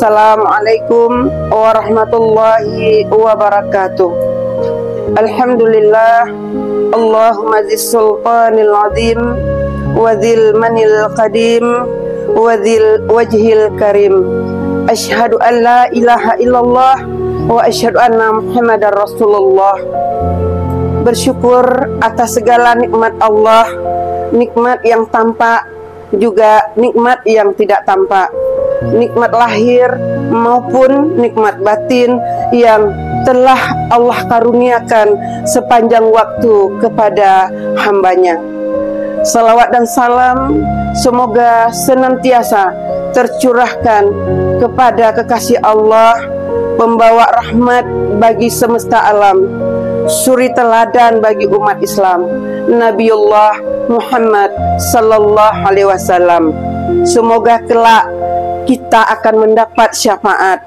Assalamualaikum warahmatullahi wabarakatuh. Alhamdulillah, Allahumma zis sultanil azim wa dzil manil qadim wa dzil wajhil karim. Asyhadu an la ilaha illallah wa asyhadu anna Muhammadar Rasulullah. Bersyukur atas segala nikmat Allah, nikmat yang tampak juga nikmat yang tidak tampak, nikmat lahir maupun nikmat batin yang telah Allah karuniakan sepanjang waktu kepada hambanya. Salawat dan salam semoga senantiasa tercurahkan kepada kekasih Allah, pembawa rahmat bagi semesta alam, suri teladan bagi umat Islam, Nabiullah Muhammad sallallahu alaihi wasallam. Semoga kelak kita akan mendapat syafaat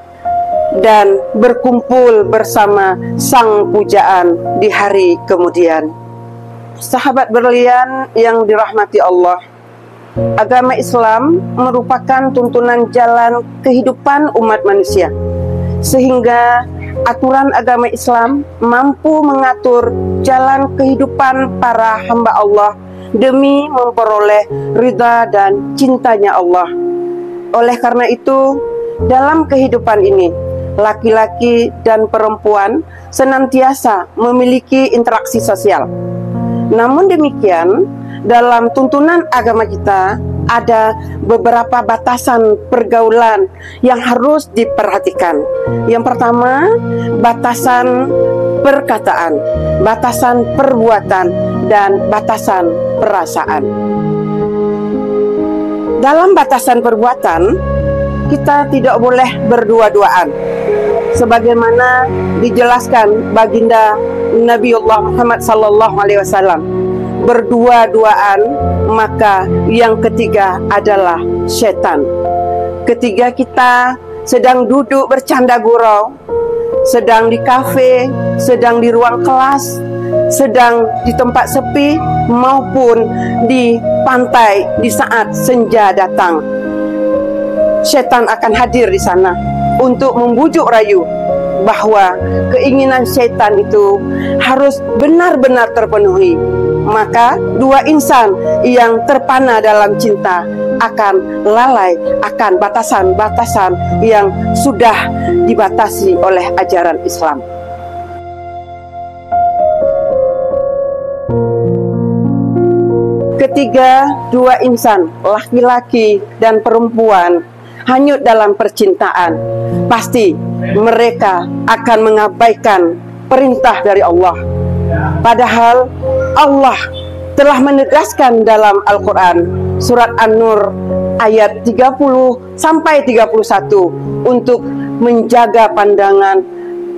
dan berkumpul bersama sang pujaan di hari kemudian. Sahabat berlian yang dirahmati Allah, agama Islam merupakan tuntunan jalan kehidupan umat manusia, sehingga aturan agama Islam mampu mengatur jalan kehidupan para hamba Allah demi memperoleh ridha dan cintanya Allah. Oleh karena itu, dalam kehidupan ini, laki-laki dan perempuan senantiasa memiliki interaksi sosial. Namun demikian, dalam tuntunan agama kita ada beberapa batasan pergaulan yang harus diperhatikan. Yang pertama, batasan perkataan, batasan perbuatan, dan batasan perasaan. Dalam batasan perbuatan, kita tidak boleh berdua-duaan, sebagaimana dijelaskan baginda Nabiullah Muhammad sallallahu alaihi wasallam. Berdua-duaan, maka yang ketiga adalah setan. Ketika kita sedang duduk bercanda gurau, sedang di kafe, sedang di ruang kelas, sedang di tempat sepi, maupun di pantai di saat senja datang, setan akan hadir di sana untuk membujuk rayu bahwa keinginan setan itu harus benar-benar terpenuhi. Maka dua insan yang terpana dalam cinta akan lalai akan batasan-batasan yang sudah dibatasi oleh ajaran Islam. Ketiga, dua insan, laki-laki dan perempuan, hanyut dalam percintaan, pasti mereka akan mengabaikan perintah dari Allah. Padahal Allah telah menegaskan dalam Al-Quran surat An-Nur ayat 30 sampai 31 untuk menjaga pandangan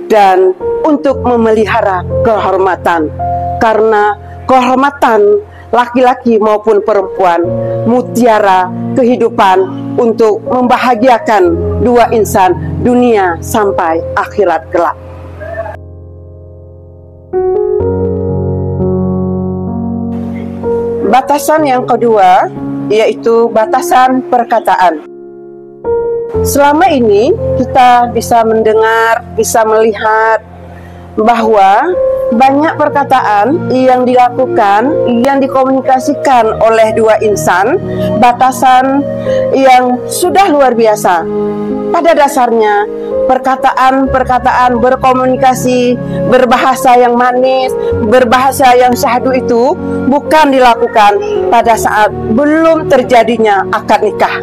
dan untuk memelihara kehormatan, karena kehormatan laki-laki maupun perempuan mutiara kehidupan untuk membahagiakan dua insan dunia sampai akhirat kelak. Batasan yang kedua yaitu batasan perkataan. Selama ini kita bisa mendengar, bisa melihat bahwa banyak perkataan yang dilakukan, yang dikomunikasikan oleh dua insan, batasan yang sudah luar biasa. Pada dasarnya, perkataan-perkataan berkomunikasi, berbahasa yang manis, berbahasa yang syahdu itu bukan dilakukan pada saat belum terjadinya akad nikah.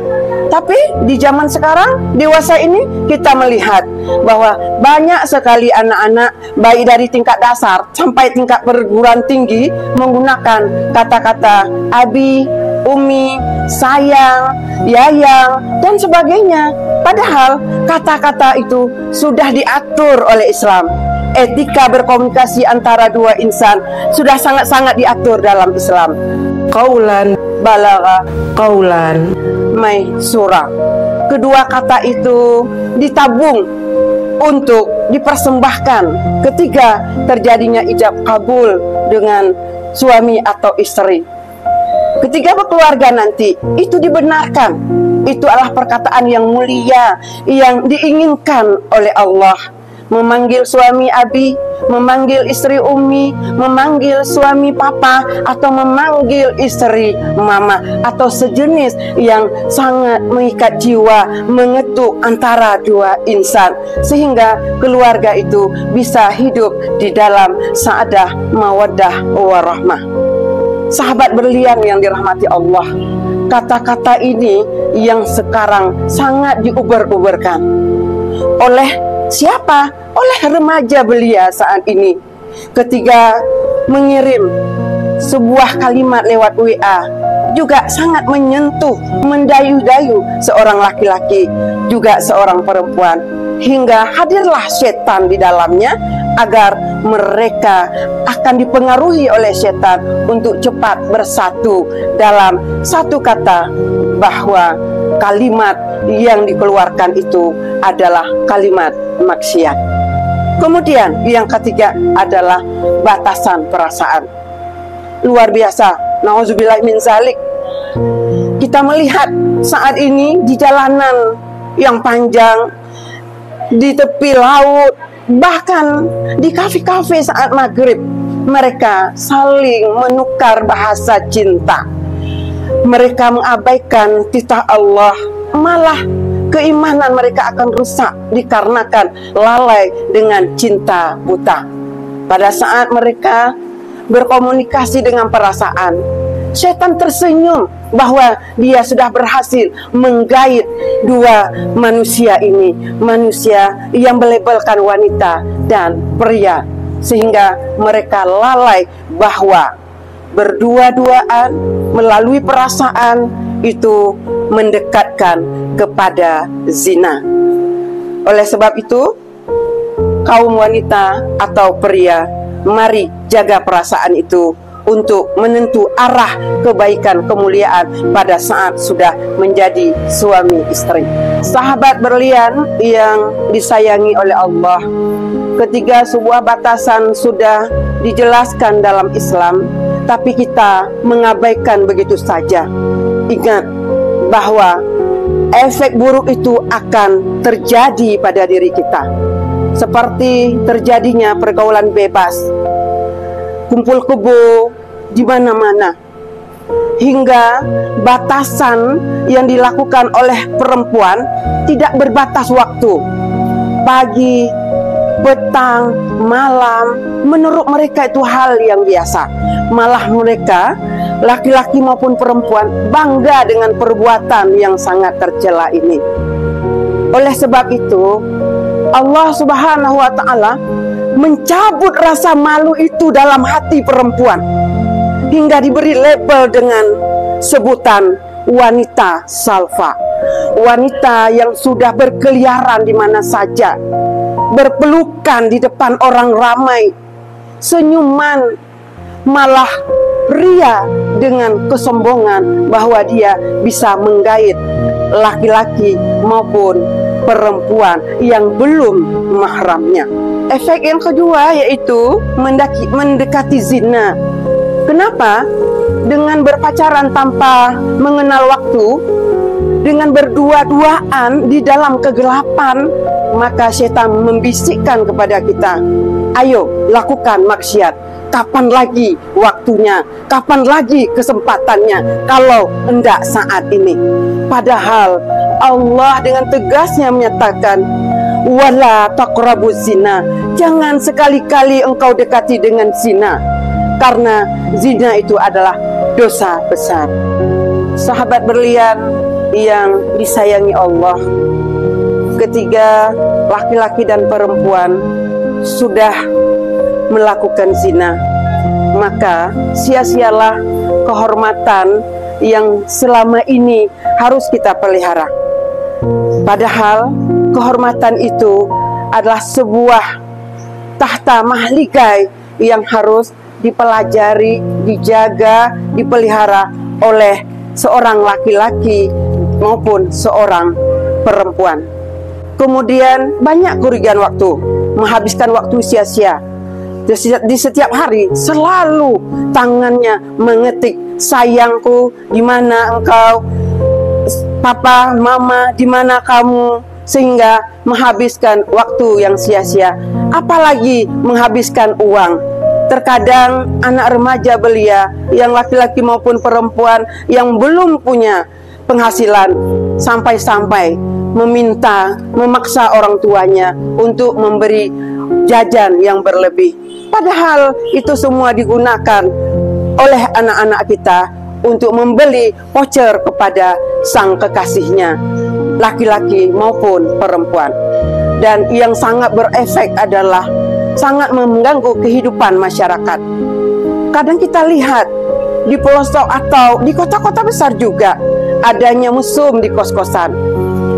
Tapi di zaman sekarang, dewasa ini, kita melihat bahwa banyak sekali anak-anak, baik dari tingkat dasar sampai tingkat perguruan tinggi, menggunakan kata-kata abi, umi, sayang, yayang, dan sebagainya. Padahal kata-kata itu sudah diatur oleh Islam. Etika berkomunikasi antara dua insan sudah sangat-sangat diatur dalam Islam. Qaulan balagha qaulan maisura. Kedua kata itu ditabung untuk dipersembahkan ketika terjadinya ijab kabul dengan suami atau istri. Ketika berkeluarga nanti, itu dibenarkan, itu adalah perkataan yang mulia, yang diinginkan oleh Allah. Memanggil suami abi, memanggil istri umi, memanggil suami papa, atau memanggil istri mama, atau sejenis yang sangat mengikat jiwa, mengetuk antara dua insan, sehingga keluarga itu bisa hidup di dalam sa'adah, mawaddah, warahmah. Sahabat berlian yang dirahmati Allah, kata-kata ini yang sekarang sangat diuber-uberkan oleh siapa? Oleh remaja belia saat ini, ketika mengirim sebuah kalimat lewat WA, juga sangat menyentuh, mendayu-dayu seorang laki-laki, juga seorang perempuan, hingga hadirlah setan di dalamnya, agar mereka akan dipengaruhi oleh setan untuk cepat bersatu dalam satu kata, bahwa kalimat yang dikeluarkan itu adalah kalimat maksiat. Kemudian yang ketiga adalah batasan perasaan. Luar biasa, nauzubillah min zalik. Kita melihat saat ini di jalanan yang panjang, di tepi laut, bahkan di kafe-kafe saat maghrib, mereka saling menukar bahasa cinta. Mereka mengabaikan titah Allah, malah keimanan mereka akan rusak dikarenakan lalai dengan cinta buta. Pada saat mereka berkomunikasi dengan perasaan, setan tersenyum bahwa dia sudah berhasil menggait dua manusia ini, manusia yang melabelkan wanita dan pria, sehingga mereka lalai bahwa berdua-duaan melalui perasaan itu mendekatkan kepada zina. Oleh sebab itu, kaum wanita atau pria, mari jaga perasaan itu untuk menentu arah kebaikan kemuliaan pada saat sudah menjadi suami istri. Sahabat berlian yang disayangi oleh Allah, ketika sebuah batasan sudah dijelaskan dalam Islam, tapi kita mengabaikan begitu saja, ingat bahwa efek buruk itu akan terjadi pada diri kita, seperti terjadinya pergaulan bebas, kumpul kebo di mana-mana, hingga batasan yang dilakukan oleh perempuan tidak berbatas waktu, pagi, petang, malam. Menurut mereka itu hal yang biasa. Malah mereka, laki-laki maupun perempuan, bangga dengan perbuatan yang sangat tercela ini. Oleh sebab itu, Allah Subhanahu wa Ta'ala mencabut rasa malu itu dalam hati perempuan, hingga diberi label dengan sebutan wanita salfa, wanita yang sudah berkeliaran di mana saja, berpelukan di depan orang ramai, senyuman, malah ria dengan kesombongan bahwa dia bisa menggait laki-laki maupun perempuan yang belum mahramnya. Efek yang kedua yaitu mendekati zina. Kenapa? Dengan berpacaran tanpa mengenal waktu, dengan berdua-duaan di dalam kegelapan, maka setan membisikkan kepada kita, ayo lakukan maksiat. Kapan lagi waktunya? Kapan lagi kesempatannya? Kalau hendak saat ini. Padahal Allah dengan tegasnya menyatakan, wala taqrabuz zina, jangan sekali-kali engkau dekati dengan zina, karena zina itu adalah dosa besar. Sahabat berlian yang disayangi Allah, ketika laki-laki dan perempuan sudah melakukan zina, maka sia-sialah kehormatan yang selama ini harus kita pelihara. Padahal kehormatan itu adalah sebuah tahta mahligai yang harus dipelajari, dijaga, dipelihara oleh seorang laki-laki maupun seorang perempuan. Kemudian banyak kerugian waktu, menghabiskan waktu sia-sia. Di setiap hari selalu tangannya mengetik, sayangku, di mana engkau, Papa, mama, di mana kamu? Sehingga menghabiskan waktu yang sia-sia, apalagi menghabiskan uang. Terkadang anak remaja belia, yang laki-laki maupun perempuan yang belum punya penghasilan, sampai-sampai memaksa orang tuanya untuk memberi jajan yang berlebih. Padahal itu semua digunakan oleh anak-anak kita untuk membeli voucher kepada sang kekasihnya, laki-laki maupun perempuan. Dan yang sangat berefek adalah sangat mengganggu kehidupan masyarakat. Kadang kita lihat di pelosok atau di kota-kota besar juga adanya mesum di kos-kosan.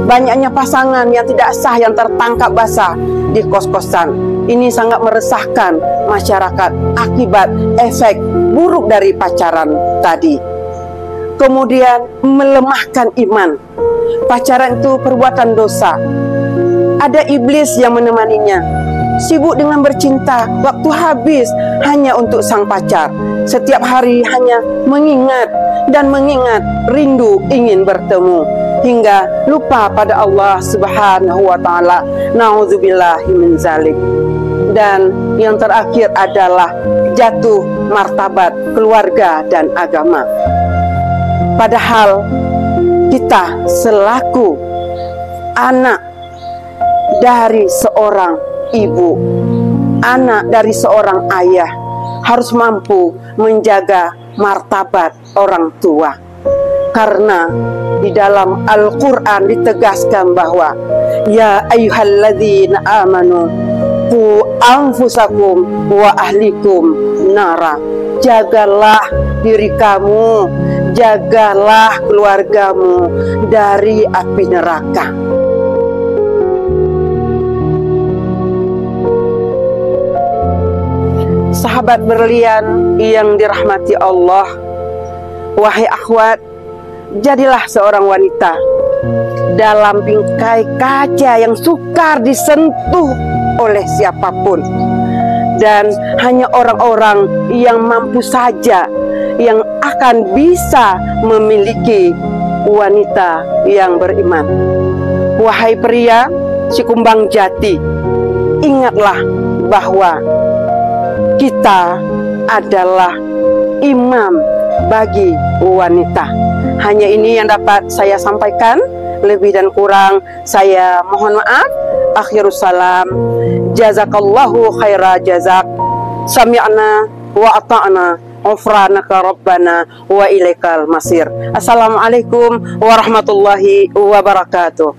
Banyaknya pasangan yang tidak sah yang tertangkap basah di kos-kosan. Ini sangat meresahkan masyarakat akibat efek buruk dari pacaran tadi. Kemudian melemahkan iman. Pacaran itu perbuatan dosa. Ada iblis yang menemaninya, sibuk dengan bercinta, waktu habis hanya untuk sang pacar. Setiap hari hanya mengingat dan mengingat, rindu ingin bertemu, hingga lupa pada Allah Subhanahu wa Ta'ala. Nauzubillahi min zalik. Dan yang terakhir adalah jatuh martabat keluarga dan agama. Padahal kita selaku anak dari seorang ibu, anak dari seorang ayah, harus mampu menjaga martabat orang tua. Karena di dalam Al-Quran ditegaskan bahwa ya ayyuhalladzina amanu qu anfusakum wa ahlikum nara. Jagalah diri kamu, jagalah keluargamu dari api neraka. Sahabat berlian yang dirahmati Allah, wahai akhwat, jadilah seorang wanita dalam bingkai kaca yang sukar disentuh oleh siapapun. Dan hanya orang-orang yang mampu saja yang akan bisa memiliki wanita yang beriman. Wahai pria Cikumbang Jati, ingatlah bahwa kita adalah imam bagi wanita. Hanya ini yang dapat saya sampaikan. Lebih dan kurang saya mohon maaf. Akhirus salam. Jazakallahu khaira jazak. Sami'na wa ata'na. Ghufranaka rabbana wa ilaikal masir. Assalamualaikum warahmatullahi wabarakatuh.